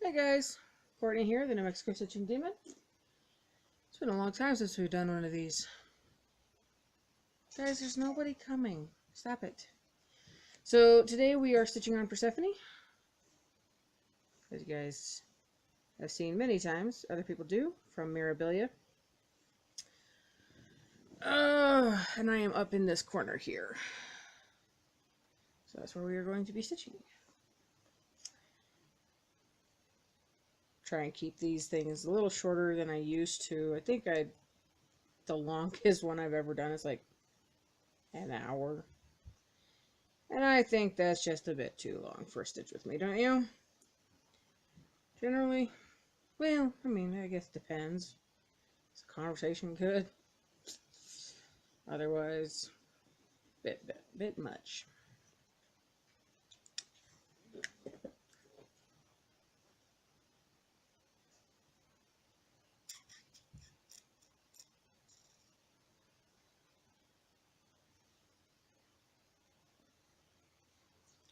Hey guys, Courtney here, the New Mexico Stitching Demon. It's been a long time since we've done one of these. Guys, there's nobody coming. Stop it. So today we are stitching on Persephone. As you guys have seen many times, other people do, from Mirabillia. And I am up in this corner here. So that's where we are going to be stitching. Try and keep these things a little shorter than I used to. I think the longest one I've ever done is like an hour. And I think that's just a bit too long for a stitch with me, don't you? Generally. Well, I mean, I guess it depends. Is the conversation good? Otherwise, bit much.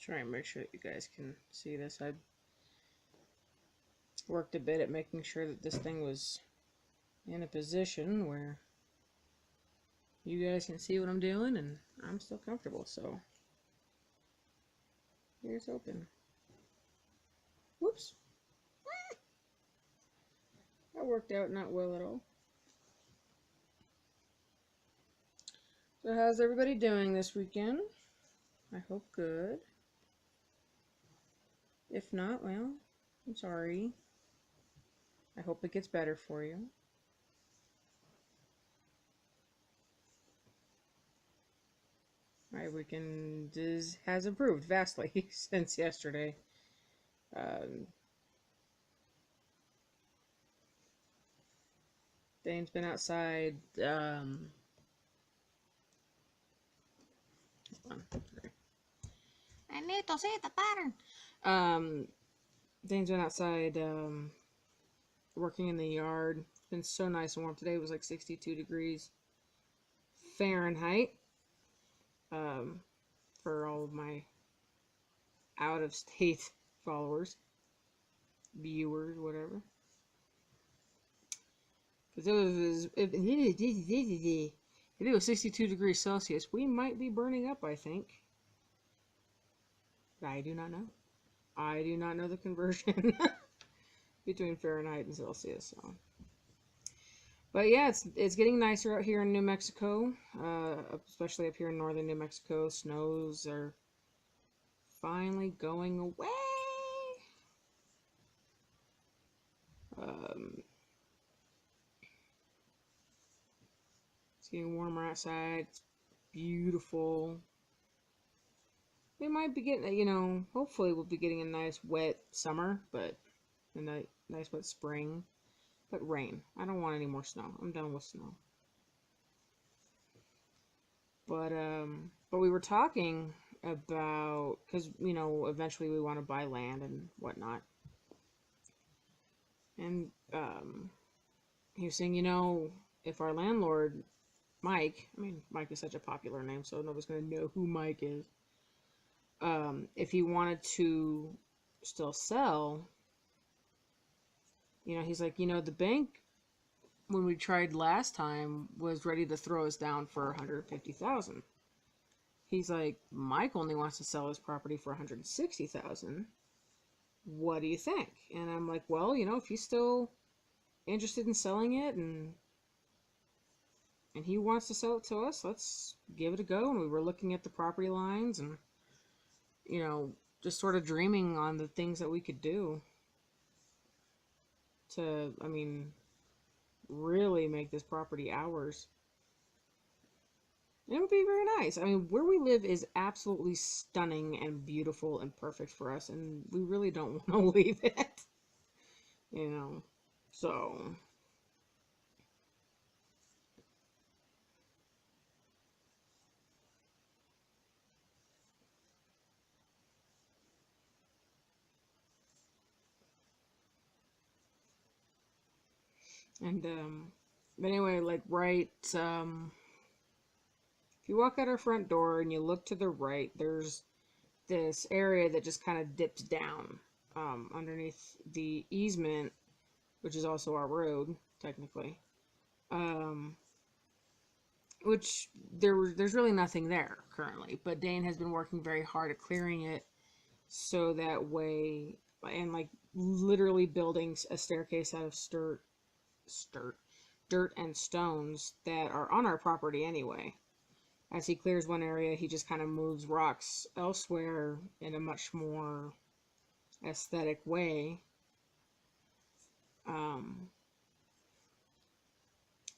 Try and make sure that you guys can see this. I worked a bit at making sure that this thing was in a position where you guys can see what I'm doing and I'm still comfortable, so here's hoping. Whoops. That worked out not well at all. So how's everybody doing this weekend? I hope good. If not, well, I'm sorry. I hope it gets better for you. My weekend has improved vastly since yesterday. Dane's been outside. I need to see the pattern. Dane's been outside working in the yard. It's been so nice and warm. Today it was like 62 degrees Fahrenheit. For all of my out-of-state followers, viewers, whatever. Because if it was 62 degrees Celsius, we might be burning up, I think. I do not know. I do not know the conversion between Fahrenheit and Celsius. So. But yeah, it's getting nicer out here in New Mexico, especially up here in northern New Mexico. Snows are finally going away. It's getting warmer outside. It's beautiful. We might be getting, hopefully we'll be getting a nice wet summer, but a nice wet spring. But rain. I don't want any more snow. I'm done with snow. But we were talking about, because, eventually we want to buy land and whatnot. And he was saying, if our landlord, Mike, Mike is such a popular name, so nobody's going to know who Mike is. If he wanted to still sell, he's like, the bank, when we tried last time, was ready to throw us down for $150,000. He's like, Mike only wants to sell his property for $160,000. What do you think? And I'm like, well, if he's still interested in selling it and he wants to sell it to us, let's give it a go. And we were looking at the property lines and, just sort of dreaming on the things that we could do to, really make this property ours. And it would be very nice. Where we live is absolutely stunning and beautiful and perfect for us, and we really don't want to leave it. So. And, but anyway, like if you walk out our front door and you look to the right, there's this area that just kind of dips down. underneath the easement, which is also our road, technically. Um, which there's really nothing there currently, but Dane has been working very hard at clearing it so that way, and like literally building a staircase out of dirt and stones that are on our property anyway. As he clears one area, he just kind of moves rocks elsewhere in a much more aesthetic way. And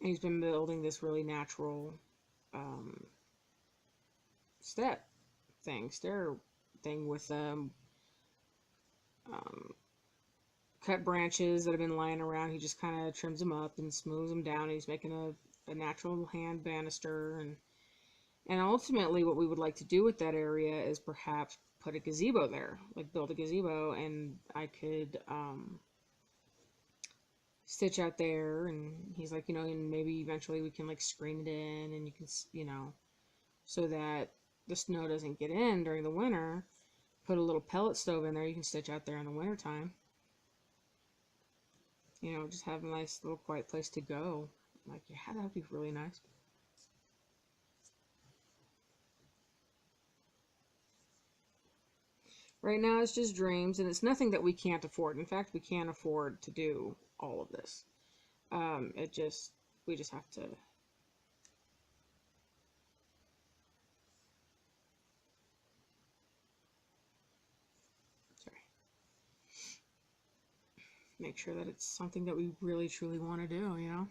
he's been building this really natural um, stair thing with um, cut branches that have been lying around. He just kind of trims them up and smooths them down. He's making a natural hand banister, and ultimately what we would like to do with that area is perhaps put a gazebo there, like build a gazebo, and I could stitch out there. And he's like, and maybe eventually we can like screen it in, and you can, so that the snow doesn't get in during the winter. Put a little pellet stove in there. You can stitch out there in the wintertime. Just have a nice little quiet place to go. Like, yeah, that would be really nice. Right now it's just dreams, and it's nothing that we can't afford. In fact, we can't afford to do all of this. We just have to. Sorry. Make sure that it's something that we really truly want to do,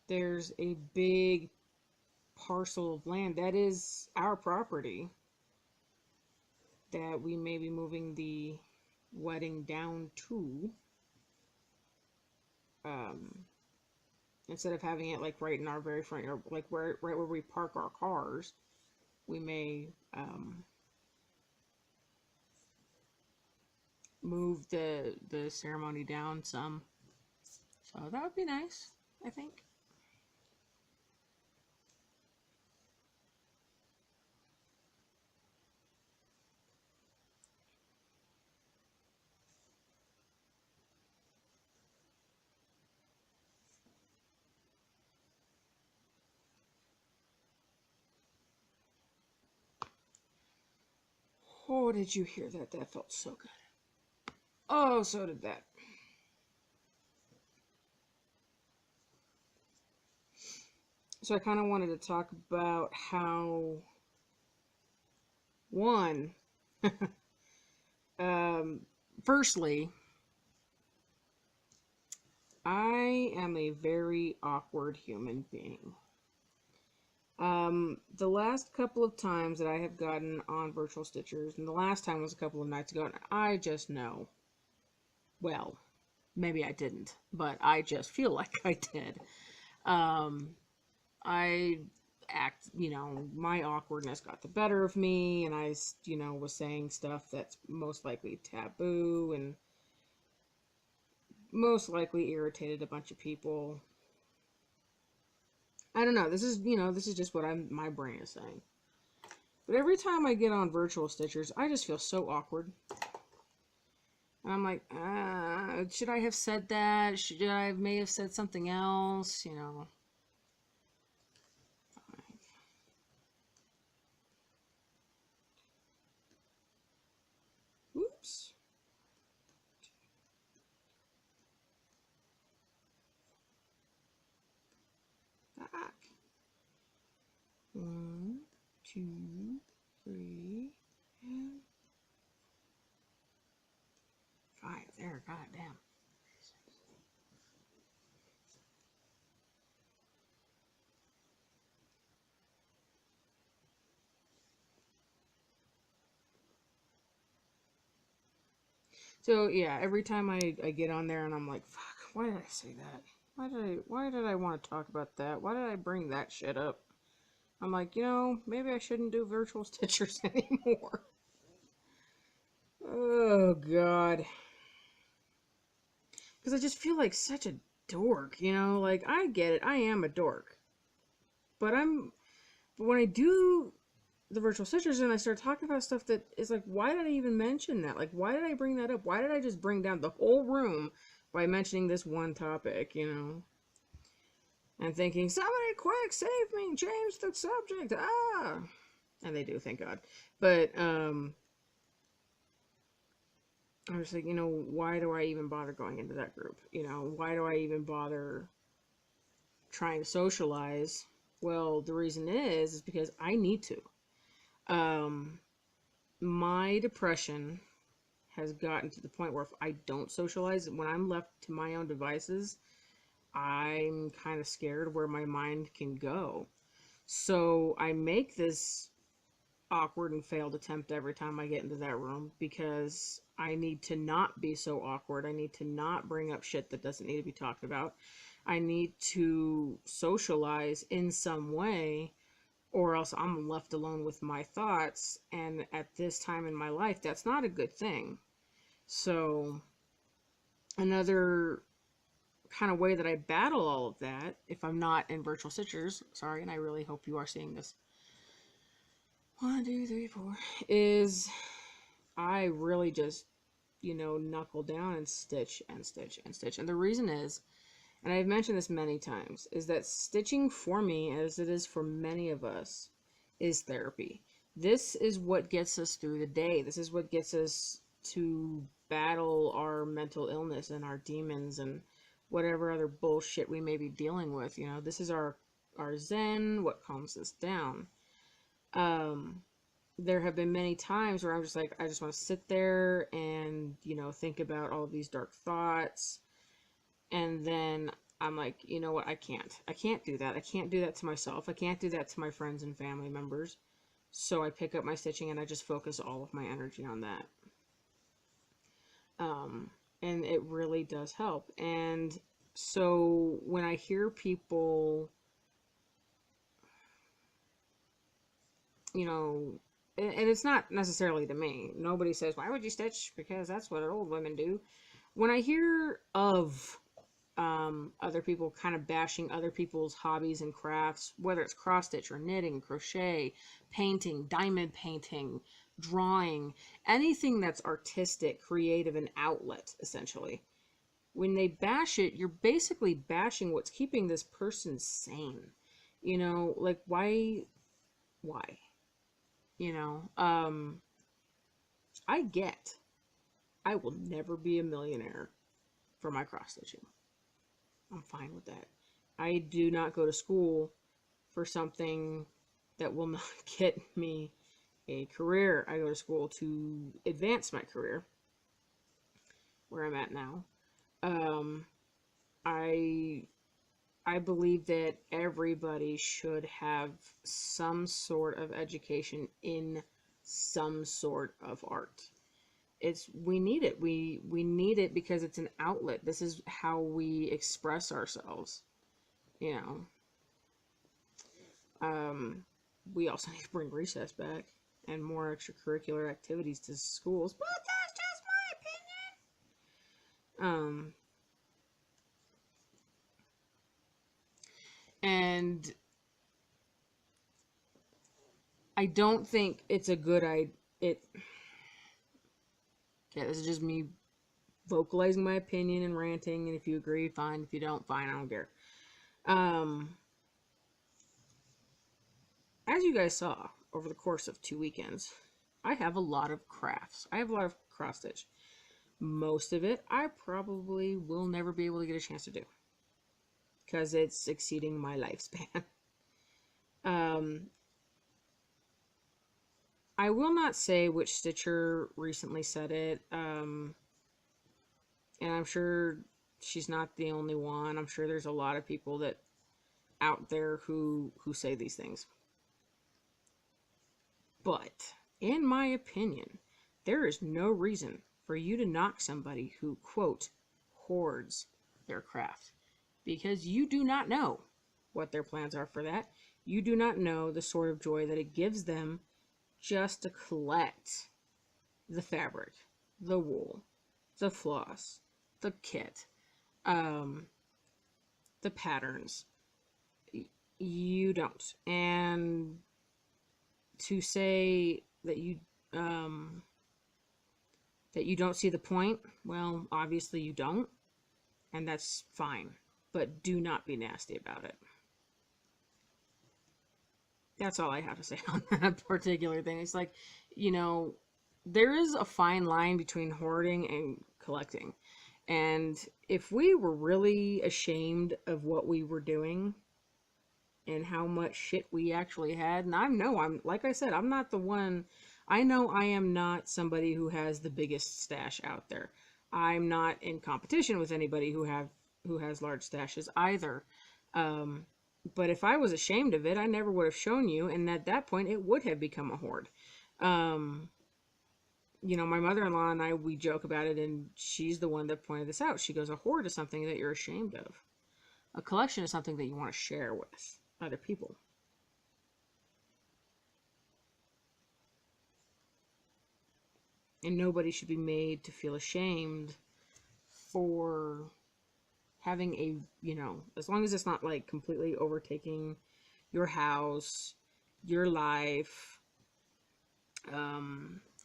There's a big parcel of land that is our property that we may be moving the wedding down to. Instead of having it like right in our very front yard, like right where we park our cars, we may move the ceremony down some. So that would be nice, I think. Oh, did you hear that? That felt so good. Oh, so did that. So I kind of wanted to talk about how, one, firstly, I am a very awkward human being. The last couple of times that I have gotten on virtual stitchers, and the last time was a couple of nights ago, and I just know. Well, maybe I didn't, but I just feel like I did. I my awkwardness got the better of me, and I, was saying stuff that's most likely taboo and most likely irritated a bunch of people. I don't know. This is just what my brain is saying. But every time I get on virtual stitchers, I just feel so awkward. And I'm like, should I have said that? May have said something else, Oops. Back. 1, 2, 3, and 5. There, god damn. So yeah, every time I get on there and I'm like, fuck, why did I say that? Why did I want to talk about that? Why did I bring that shit up? I'm like, maybe I shouldn't do virtual stitchers anymore. Oh god. Because I just feel like such a dork, like I get it, I am a dork. But when I do the virtual stitchers and I start talking about stuff that is like, why did I even mention that? Like, why did I bring that up? Why did I just bring down the whole room by mentioning this one topic, you know? And thinking, somebody quick, save me, change the subject, ah! And they do, thank God. But, I was like, you know, why do I even bother going into that group? You know, why do I even bother trying to socialize? Well, the reason is because I need to. My depression has gotten to the point where if I don't socialize, when I'm left to my own devices, I'm kind of scared where my mind can go. So I make this awkward and failed attempt every time I get into that room because I need to not be so awkward. I need to not bring up shit that doesn't need to be talked about. I need to socialize in some way, or else I'm left alone with my thoughts. And at this time in my life, that's not a good thing. So, another kind of way that I battle all of that, if I'm not in virtual stitchers, sorry, and I really hope you are seeing this, 1, 2, 3, 4, is I really just, you know, knuckle down and stitch and stitch and stitch. And the reason is, and I've mentioned this many times, is that stitching for me, as it is for many of us, is therapy. This is what gets us through the day. This is what gets us to battle our mental illness and our demons and whatever other bullshit we may be dealing with. You know, this is our zen, what calms us down. There have been many times where I'm just like, I just want to sit there and, you know, think about all of these dark thoughts. And then I'm like, you know what? I can't do that. I can't do that to myself. I can't do that to my friends and family members. So I pick up my stitching and I just focus all of my energy on that. And it really does help. And so when I hear people, you know, and it's not necessarily to me. Nobody says, why would you stitch? Because that's what old women do. When I hear of other people kind of bashing other people's hobbies and crafts, whether it's cross stitch or knitting, crochet, painting, diamond painting, drawing, anything that's artistic, creative, and outlet, essentially. When they bash it, you're basically bashing what's keeping this person sane. You know, like, why? You know, I will never be a millionaire for my cross stitching. I'm fine with that. I do not go to school for something that will not get me a career. I go to school to advance my career, where I'm at now. I believe that everybody should have some sort of education in some sort of art. We need it. We need it because it's an outlet. This is how we express ourselves. You know, we also need to bring recess back and more extracurricular activities to schools. But that's just my opinion. And I don't think it's a good idea. Yeah, this is just me vocalizing my opinion and ranting, and if you agree, fine. If you don't, fine, I don't care. As you guys saw over the course of 2 weekends, I have a lot of crafts. I have a lot of cross stitch. Most of it I probably will never be able to get a chance to do because it's exceeding my lifespan. I will not say which stitcher recently said it, and I'm sure she's not the only one. I'm sure there's a lot of people that out there who say these things. But in my opinion, there is no reason for you to knock somebody who, quote, hoards their craft, because you do not know what their plans are for that. You do not know the sort of joy that it gives them just to collect the fabric, the wool, the floss, the kit, the patterns. you don't. And to say um, that you don't see the point, well, obviously you don't, and that's fine. But do not be nasty about it. That's all I have to say on that particular thing. It's like, you know, there is a fine line between hoarding and collecting. And if we were really ashamed of what we were doing and how much shit we actually had, and I'm like I said, I'm not the one. I know I am not somebody who has the biggest stash out there. I'm not in competition with anybody who has large stashes either. Um, but if I was ashamed of it, I never would have shown you, and at that point, it would have become a hoard. Um, you know, my mother-in-law and I, we joke about it, and she's the one that pointed this out. She goes, a hoard is something that you're ashamed of. A collection is something that you want to share with other people. And nobody should be made to feel ashamed for having a, you know, as long as it's not like completely overtaking your house, your life,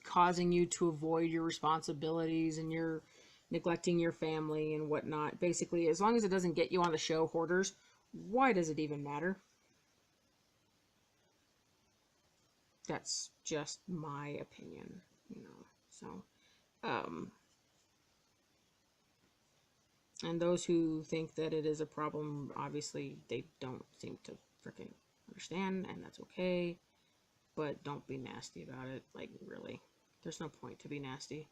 causing you to avoid your responsibilities and you're neglecting your family and whatnot. Basically, as long as it doesn't get you on the show hoarders, why does it even matter? That's just my opinion, you know. So, and those who think that it is a problem, obviously, they don't seem to freaking understand, and that's okay. But don't be nasty about it. Like, really. There's no point to be nasty.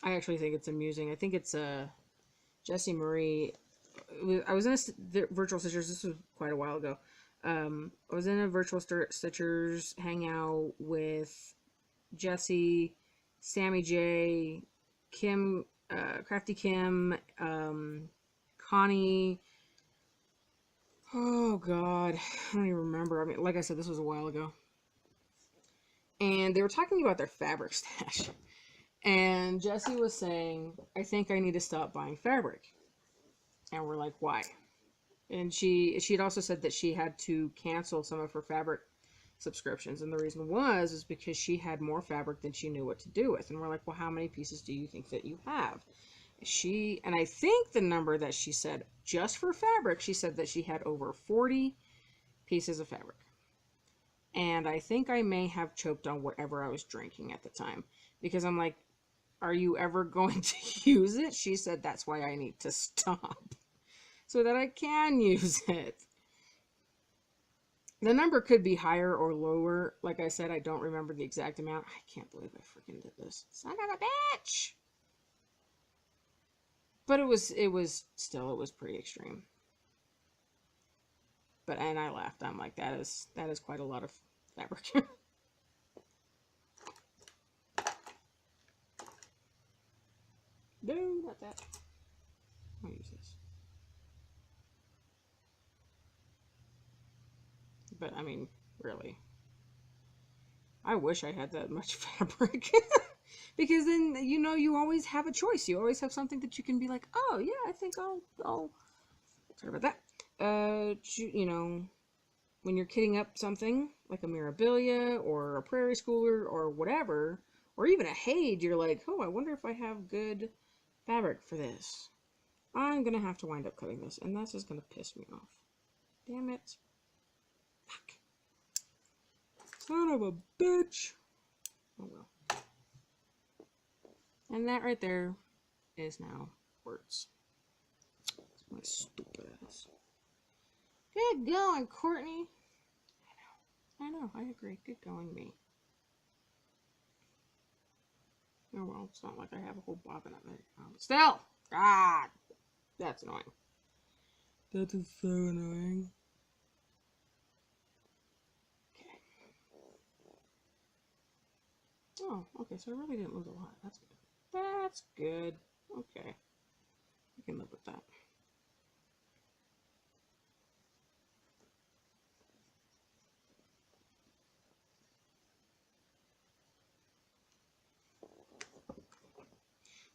I actually think it's amusing. I think it's Jessie Marie. I was in a virtual Stitchers. This was quite a while ago. I was in a virtual Stitchers hangout with Jessie, Sammy J, Kim, Crafty Kim, Connie. Oh God, I don't even remember. I mean, like I said, this was a while ago. And they were talking about their fabric stash. And Jessie was saying, I think I need to stop buying fabric. And we're like, why? And she had also said that she had to cancel some of her fabric subscriptions, and the reason is because she had more fabric than she knew what to do with. And we're like, well, how many pieces do you think that you have? And I think the number that she said just for fabric, she said that she had over 40 pieces of fabric. And I think I may have choked on whatever I was drinking at the time, because I'm like, are you ever going to use it? She said, that's why I need to stop, so that I can use it. The number could be higher or lower. Like I said, I don't remember the exact amount. I can't believe I freaking did this. Son of a bitch! But it was pretty extreme. And I laughed. I'm like, that is quite a lot of fabric. No, not that. I'll use this. But I mean, really, I wish I had that much fabric. Because then, you know, you always have a choice. You always have something that you can be like, oh yeah, I think I'll sorry about that. You know, when you're kitting up something like a Mirabillia or a Prairie Schooler or whatever, or even a Hade, you're like, oh, I wonder if I have good fabric for this. I'm gonna have to wind up cutting this, and that's just gonna piss me off. Damn it. Fuck. Son of a bitch. Oh well. And that right there is now words. That's my stupid ass. Good going, Courtney. I know, I agree. Good going, me. Oh well, it's not like I have a whole bobbin of it. Still! God! That's annoying. That is so annoying. Okay. Oh, okay, so I really didn't lose a lot. That's good. That's good. Okay. I can live with that.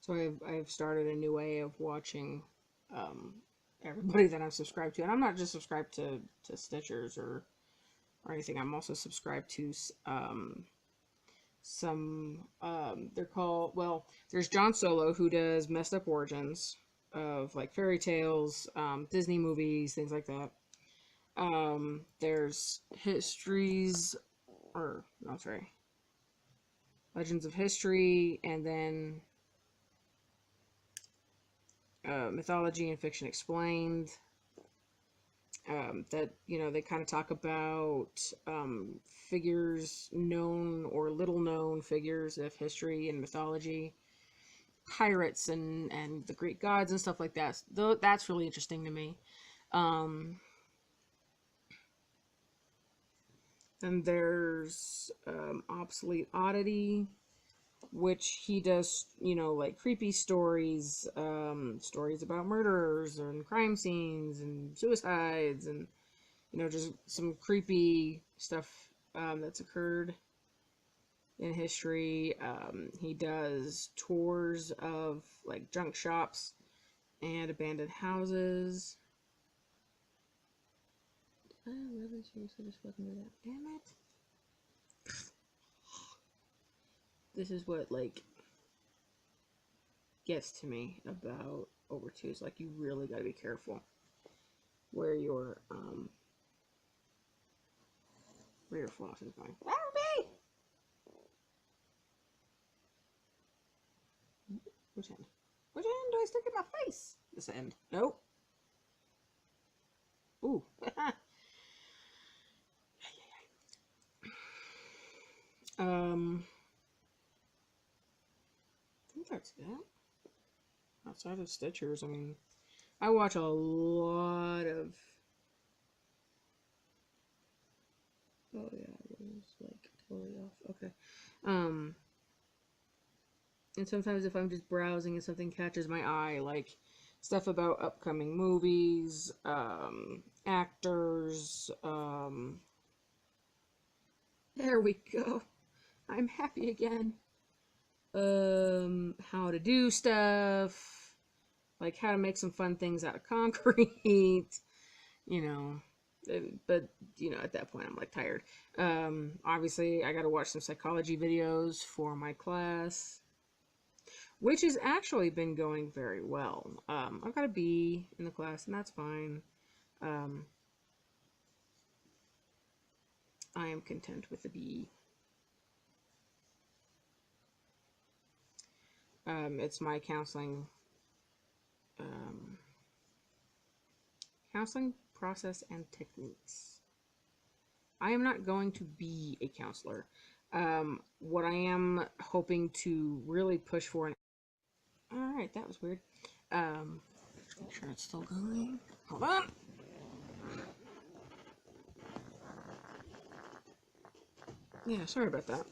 So I've started a new way of watching everybody that I'm subscribed to, and I'm not just subscribed to Stitchers or anything. I'm also subscribed to some they're called, well, there's John Solo, who does messed up origins of like fairy tales, Disney movies, things like that. There's histories, or no, sorry, Legends of History, and then Mythology and Fiction Explained. That, you know, they kind of talk about figures, known or little known figures of history and mythology, pirates and the Greek gods and stuff like that. Though that's really interesting to me. Then there's Obsolete Oddity, which he does, you know, like creepy stories, stories about murderers and crime scenes and suicides, and you know, just some creepy stuff that's occurred in history. He does tours of like junk shops and abandoned houses. I really seriously just fucking do that. Damn it. This is what like gets to me about Overtoo's. Like, you really gotta be careful where your floss is going. Larry! Which end? Which end do I stick in my face? This end. Nope. Ooh. I think that's it. Outside of Stitchers, I mean, I watch a lot of. Oh yeah, I was like totally off. Okay. And sometimes if I'm just browsing and something catches my eye, like stuff about upcoming movies, actors, there we go. I'm happy again. How to do stuff, like how to make some fun things out of concrete, you know. But you know, at that point I'm like tired. Obviously I got to watch some psychology videos for my class, which has actually been going very well. I've got a B in the class, and that's fine. I am content with a B. It's my counseling process and techniques. I am not going to be a counselor. What I am hoping to really push for. Alright, that was weird. Make sure it's still going. Hold on. Yeah, sorry about that.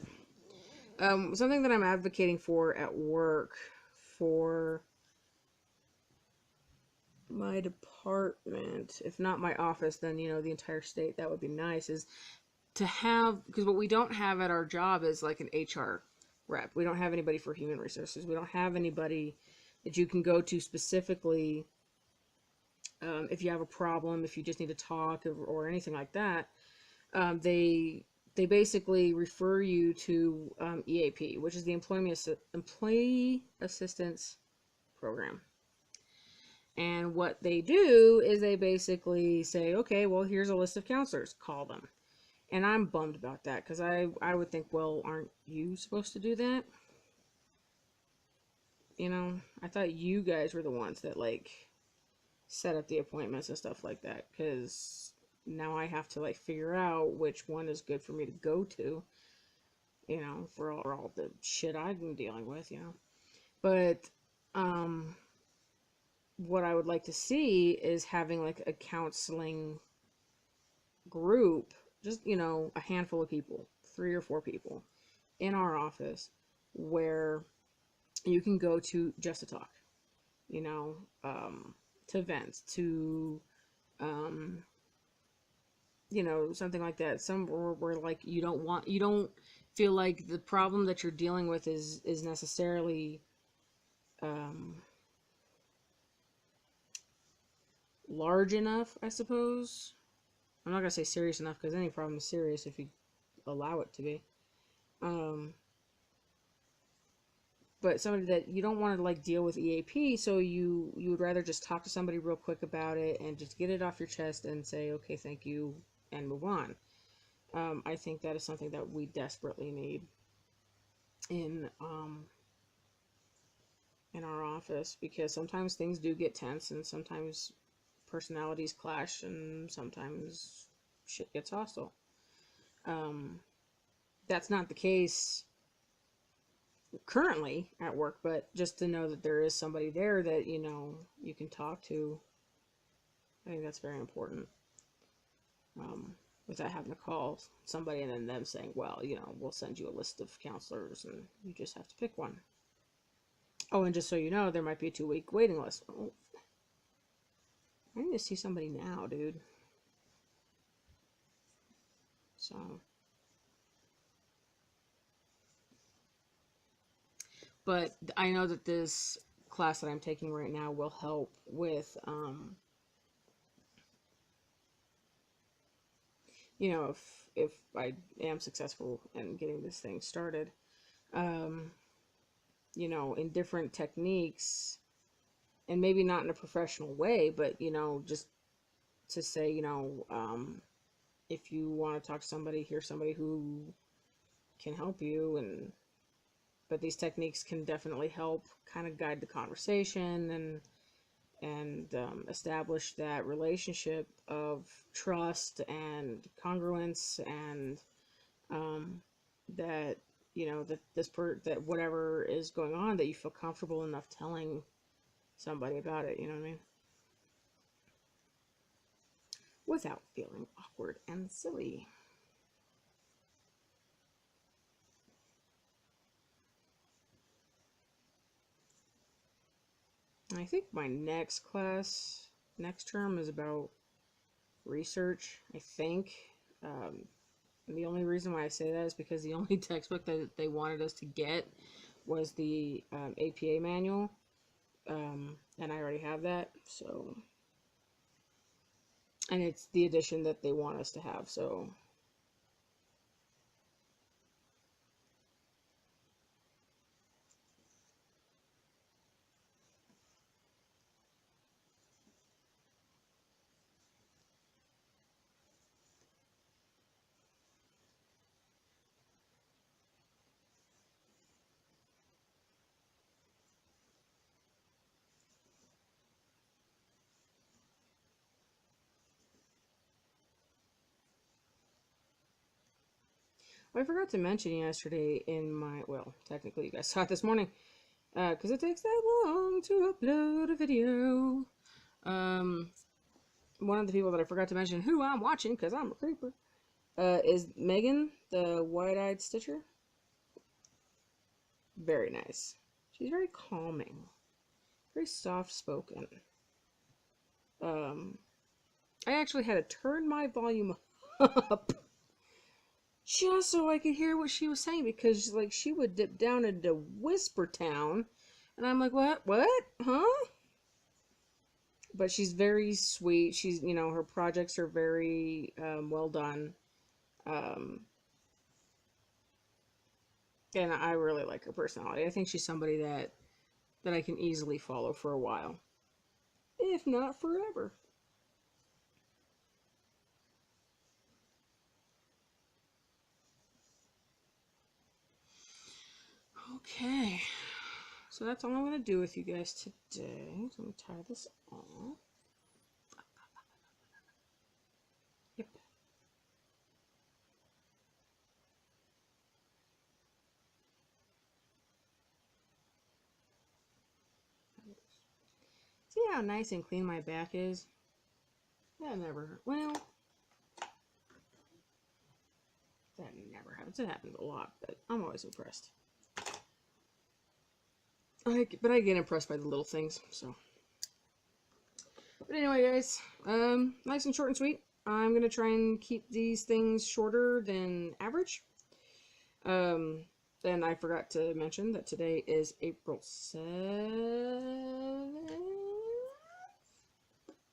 Something that I'm advocating for at work for my department, if not my office, then, you know, the entire state, that would be nice, is to have, because what we don't have at our job is like an HR rep. We don't have anybody for human resources. We don't have anybody that you can go to specifically if you have a problem, if you just need to talk, or anything like that. They basically refer you to EAP, which is the Employee Assistance Program. And what they do is they basically say, okay, well, here's a list of counselors. Call them. And I'm bummed about that, because I would think, well, aren't you supposed to do that? You know, I thought you guys were the ones that, like, set up the appointments and stuff like that, because now I have to, like, figure out which one is good for me to go to, you know, for all the shit I've been dealing with, you know. But, what I would like to see is having, like, a counseling group, just, you know, a handful of people, 3 or 4 people in our office, where you can go to just to talk, you know, to events, to, you know, something like that. Where like you don't feel like the problem that you're dealing with is necessarily large enough, I suppose. I'm not gonna say serious enough because any problem is serious if you allow it to be. Um, but somebody that you don't want to like deal with EAP, so you would rather just talk to somebody real quick about it and just get it off your chest and say, okay, thank you, and move on. I think that is something that we desperately need in in our office, because sometimes things do get tense and sometimes personalities clash and sometimes shit gets hostile. Um, that's not the case currently at work, but just to know that there is somebody there that you can talk to, I think that's very important. Without having to call somebody and then them saying, well, we'll send you a list of counselors and you just have to pick one. Oh, and just so you know, there might be a 2-week waiting list. Oh, I need to see somebody now, dude. So, but I know that this class that I'm taking right now will help with, if I am successful in getting this thing started, um, in different techniques, and maybe not in a professional way, but, just to say, if you want to talk to somebody, here's somebody who can help you, but these techniques can definitely help kind of guide the conversation and establish that relationship of trust and congruence, and that that whatever is going on, that you feel comfortable enough telling somebody about it. You know what I mean? Without feeling awkward and silly. I think my next term is about research, I think. And the only reason why I say that is because the only textbook that they wanted us to get was the APA manual. And I already have that, so. And it's the edition that they want us to have, so. I forgot to mention yesterday well, technically you guys saw it this morning, because it takes that long to upload a video. One of the people that I forgot to mention who I'm watching, because I'm a creeper, is Megan, the wide-eyed stitcher. Very nice. She's very calming, very soft-spoken. I actually had to turn my volume up just so I could hear what she was saying, because like she would dip down into Whisper Town, and I'm like, what, huh? But she's very sweet. She's, her projects are very well done, and I really like her personality. I think she's somebody that I can easily follow for a while, if not forever. Okay, so that's all I'm going to do with you guys today. So let me tie this off. Yep. See how nice and clean my back is? That never, well, that never happens. It happens a lot, but I'm always impressed. But I get impressed by the little things, so. But anyway, guys, nice and short and sweet. I'm gonna try and keep these things shorter than average. then I forgot to mention that today is April 7th.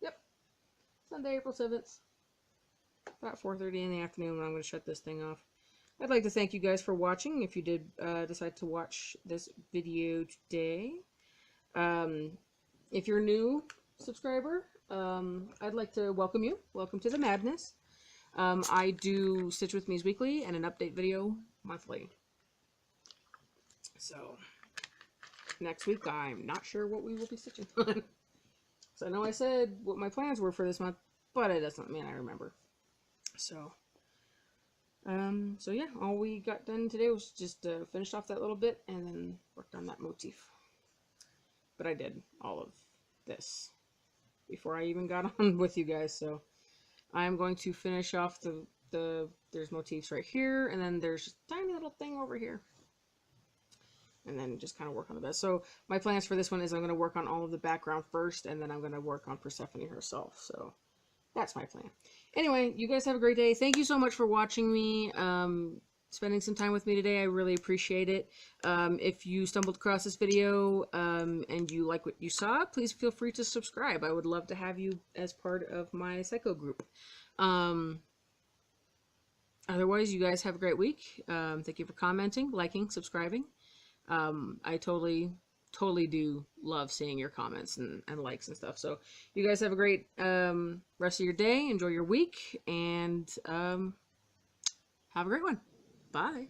Yep, Sunday, April 7th. About 4:30 in the afternoon when I'm going to shut this thing off. I'd like to thank you guys for watching. If you did decide to watch this video today, if you're a new subscriber, I'd like to welcome you. Welcome to the madness. I do Stitch With Me's weekly and an update video monthly. So next week I'm not sure what we will be stitching on. So I know I said what my plans were for this month, but it doesn't mean I remember. So yeah, all we got done today was just finished off that little bit and then worked on that motif. But I did all of this before I even got on with you guys, so I'm going to finish off there's motifs right here, and then there's just a tiny little thing over here. And then just kind of work on the best. So my plans for this one is I'm going to work on all of the background first, and then I'm going to work on Persephone herself. So that's my plan. Anyway, you guys have a great day. Thank you so much for watching me, spending some time with me today. I really appreciate it. If you stumbled across this video and you like what you saw, please feel free to subscribe. I would love to have you as part of my Psycho group. Otherwise, you guys have a great week. Thank you for commenting, liking, subscribing. I totally do love seeing your comments and likes and stuff. So you guys have a great rest of your day. Enjoy your week, and have a great one. Bye.